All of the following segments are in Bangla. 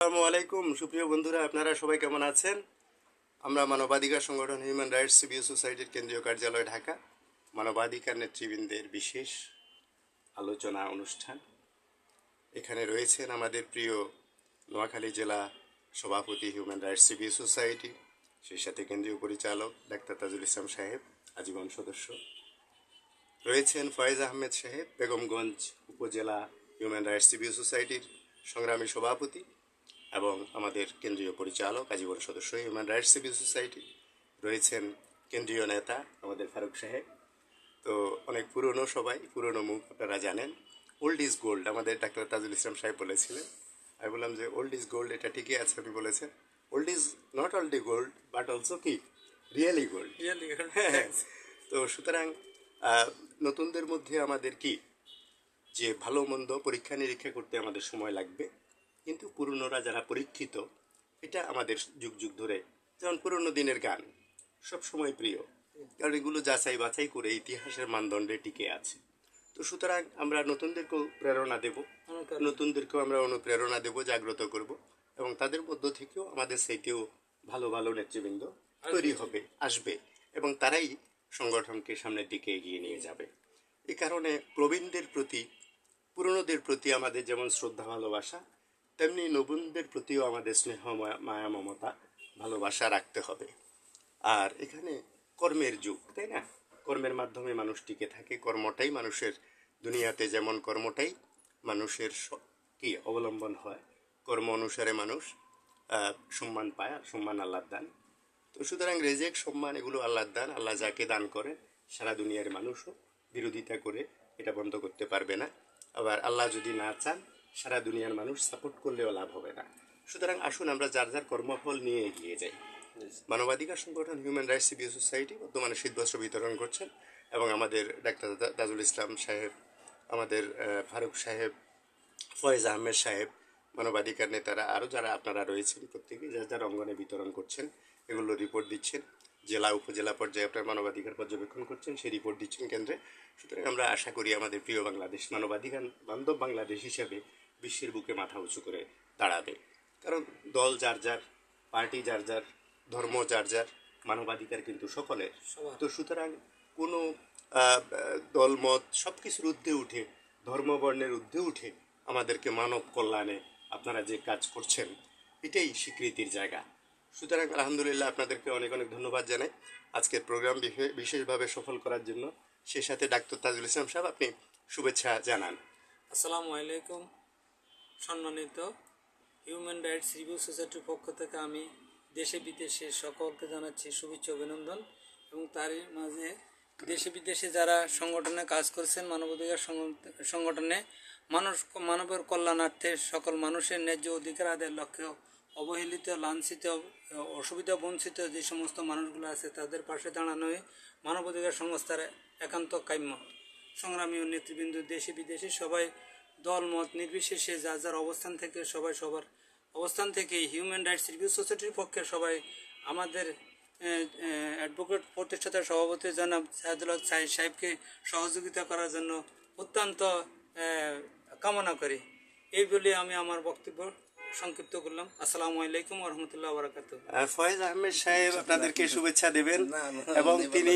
আসসালামু আলাইকুম সুপ্রিয় বন্ধুরা, আপনারা সবাই কেমন আছেন? আমরা মানবাধিকার সংগঠন হিউম্যান রাইটস সিভিল সোসাইটির কেন্দ্রীয় কার্যালয় ঢাকা মানবাধিকার নেতৃবৃন্দের বিশেষ আলোচনা অনুষ্ঠান। এখানে রয়েছেন আমাদের প্রিয় নোয়াখালী জেলা সভাপতি হিউম্যান রাইটস সিভিল সোসাইটি, সেই সাথে কেন্দ্রীয় পরিচালক ডাক্তার তাজুল ইসলাম সাহেব, আজীবন সদস্য রয়েছেন ফয়েজ আহমেদ সাহেব, বেগমগঞ্জ উপজেলা হিউম্যান রাইটস সিভিল সোসাইটির সংগ্রামী সভাপতি এবং আমাদের কেন্দ্রীয় পরিচালক, আজীবন সদস্য হিউম্যান রাইটস সিভিল সোসাইটি রয়েছেন কেন্দ্রীয় নেতা আমাদের ফারুক সাহেব। তো অনেক পুরনো, সবাই পুরনো মুখ, আপনারা জানেন। ওল্ড ইজ গোল্ড আমাদের ডাক্তার তাজুল ইসলাম সাহেব বলেছিলেন। আমি বললাম যে ওল্ড ইজ গোল্ড, এটা ঠিকই আছে। আপনি বলেছেন old is not only gold but also কি রিয়েলি গোল্ড। হ্যাঁ, তো সুতরাং নতুনদের মধ্যে আমাদের কি যে ভালো মন্দ পরীক্ষা নিরীক্ষা করতে আমাদের সময় লাগবে, কিন্তু পুরনোরা যারা পরীক্ষিত, এটা আমাদের যুগ যুগ ধরে, যেমন পুরনো দিনের গান সব সময় প্রিয়, কারণ এগুলো যাচাই বাছাই করে ইতিহাসের মানদণ্ডে টিকে আছে। তো সুতরাং আমরা নতুনদেরকেও প্রেরণা দেব, নতুনদেরকেও আমরা অনুপ্রেরণা দেব, জাগ্রত করব, এবং তাদের মধ্য থেকেও আমাদের সেইতেও ভালো ভালো নেতৃবৃন্দ তৈরি হবে, আসবে, এবং তারাই সংগঠনকে সামনের দিকে এগিয়ে নিয়ে যাবে। এই কারণে প্রবীণদের প্রতি, পুরনোদের প্রতি আমাদের যেমন শ্রদ্ধা ভালোবাসা, তেমনি নবীনদের প্রতিও আমাদের স্নেহ মায়া মমতা ভালোবাসা রাখতে হবে। আর এখানে কর্মের যুগ, তাই না? কর্মের মাধ্যমে মানুষ টিকে থাকে। কর্মটাই মানুষের, দুনিয়াতে যেমন কর্মটাই মানুষের কি অবলম্বন হয়, কর্ম অনুসারে মানুষ সম্মান পায়, আর সম্মান আল্লাহর দান। তো সুতরাং রেজেক, সম্মান এগুলো আল্লাহর দান। আল্লাহ যাকে দান করেন সারা দুনিয়ার মানুষও বিরোধিতা করে এটা বন্ধ করতে পারবে না। আবার আল্লাহ যদি না চান, সারা দুনিয়ার মানুষ সাপোর্ট করলেও লাভ হবে না। সুতরাং আসুন আমরা যার যার কর্মফল নিয়ে এগিয়ে যাই। মানবাধিকার সংগঠন হিউম্যান রাইটস সিভিল সোসাইটি বর্তমানে শীতবস্ত্র বিতরণ করছেন, এবং আমাদের ডাক্তার তাজুল ইসলাম সাহেব, আমাদের ফারুক সাহেব, ফয়েজ আহমেদ সাহেব, মানবাধিকার নেতারা, আরও যারা আপনারা রয়েছেন, প্রত্যেকেই যার যার অঙ্গনে বিতরণ করছেন, এগুলো রিপোর্ট দিচ্ছেন। জেলা উপজেলা পর্যায়ে আপনার মানবাধিকার পর্যবেক্ষণ করছেন, সেই রিপোর্ট দিচ্ছেন কেন্দ্রে। সুতরাং আমরা আশা করি আমাদের প্রিয় বাংলাদেশ মানবাধিকার বান্ধব বাংলাদেশ হিসেবে বিশ্বের বুকে মাথা উঁচু করে দাঁড়াবে। কারণ দল যার যার, পার্টি যার যার, ধর্ম যার যার, মানবাধিকার কিন্তু সকলের। তো সুতরাং কোনো দলমত সব কিছুর ঊর্ধ্বে উঠে, ধর্মবর্ণের ঊর্ধ্বে উঠে আমাদেরকে মানব কল্যাণে আপনারা যে কাজ করছেন, এটাই স্বীকৃতির জায়গা। সুতরাং আলহামদুলিল্লাহ, আপনাদেরকে অনেক অনেক ধন্যবাদ জানাই আজকের প্রোগ্রাম বিশেষভাবে সফল করার জন্য। সেই সাথে ডাক্তার তাজুল ইসলাম সাহেব, আপনি শুভেচ্ছা জানান। আসসালামু আলাইকুম। সম্মানিত হিউম্যান রাইটস রিভিউ সোসাইটির পক্ষ থেকে আমি দেশে বিদেশে সকলকে জানাচ্ছি শুভেচ্ছা, অভিনন্দন। এবং তারই মাঝে দেশে বিদেশে যারা সংগঠনে কাজ করছেন, মানবাধিকার সংগঠনে মানবের কল্যাণার্থে সকল মানুষের ন্যায্য অধিকার আদায়ের লক্ষ্যে অবহেলিত, লাঞ্ছিত, অসুবিধা বঞ্চিত যে সমস্ত মানুষগুলো আছে, তাদের পাশে দাঁড়ানোই মানবাধিকার সংস্থার একান্ত কাম্য। সংগ্রামী ও নেতৃবৃন্দ দেশে বিদেশে সবাই দল মত নির্বিশেষে যার যার অবস্থান থেকে, সবাই সবার অবস্থান থেকে হিউম্যান রাইটস রিভিউ সোসাইটির পক্ষে সবাই আমাদের অ্যাডভোকেট প্রতিষ্ঠাতা সভাপতি জনাব সাইদুল হক সাহেবকে সহযোগিতা করার জন্য অত্যন্ত কামনা করি। এই বলে আমি আমার বক্তব্য সংক্ষিপ্ত করলাম। আসসালামু আলাইকুম ওয়া রাহমাতুল্লাহি ওয়া বারাকাতুহু। ফয়েজ আহমেদ সাহেব আপনাদেরকে শুভেচ্ছা দেবেন, এবং তিনি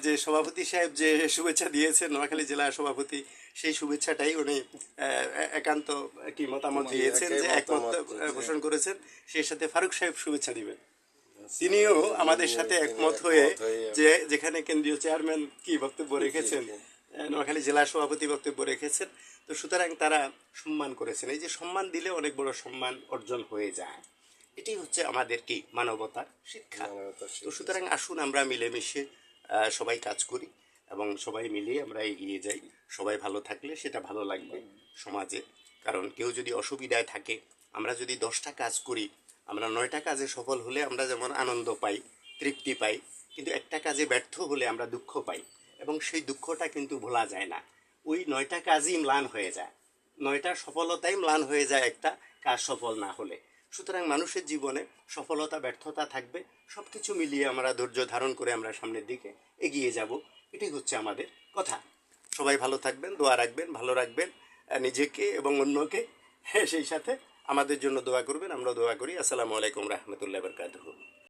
যে সভাপতি সাহেব যে শুভেচ্ছা দিয়েছেন, নোয়াখালী জেলা সভাপতি, সেই শুভেচ্ছাটাই উনি একান্ত কি মতামত দিয়েছেন, যে একমত পোষণ করেছেন। সেই সাথে ফারুক সাহেব শুভেচ্ছা দিবেন, তিনিও আমাদের সাথে একমত হয়ে, যে যেখানে কেন্দ্রীয় চেয়ারম্যান কি বক্তব্য রেখেছেন, নোয়াখালী জেলা সভাপতি বক্তব্য রেখেছেন। তো সুতরাং তারা সম্মান করেছেন। এই যে সম্মান দিলে অনেক বড় সম্মান অর্জন হয়ে যায়, এটি হচ্ছে আমাদের কি মানবতার শিক্ষা। তো সুতরাং আসুন আমরা মিলেমিশে সবাই কাজ করি, এবং সবাই মিলিয়ে আমরা এগিয়ে যাই। সবাই ভালো থাকলে সেটা ভালো লাগবে সমাজে। কারণ কেউ যদি অসুবিধায় থাকে, আমরা যদি 10টা কাজ করি, আমরা 9টা কাজে সফল হলে আমরা যেমন আনন্দ পাই, তৃপ্তি পাই, কিন্তু একটা কাজে ব্যর্থ হলে আমরা দুঃখ পাই, এবং সেই দুঃখটা কিন্তু ভোলা যায় না। ওই 9টা কাজই ম্লান হয়ে যায়, 9টা সফলতাই ম্লান হয়ে যায় একটা কাজ সফল না হলে। সুতরাং মানুষের জীবনে সফলতা ব্যর্থতা থাকবে, সব কিছু মিলিয়ে আমরা ধৈর্য ধারণ করে আমরা সামনের দিকে এগিয়ে যাব। এটাই হচ্ছে আমাদের কথা। সবাই ভালো থাকবেন, দোয়া রাখবেন, ভালো রাখবেন নিজেকে এবং অন্যকে, সেই সাথে আমাদের জন্য দোয়া করবেন, আমরা দোয়া করি। আসসালামু আলাইকুম রহমতুল্লাহ বরকাতুহ।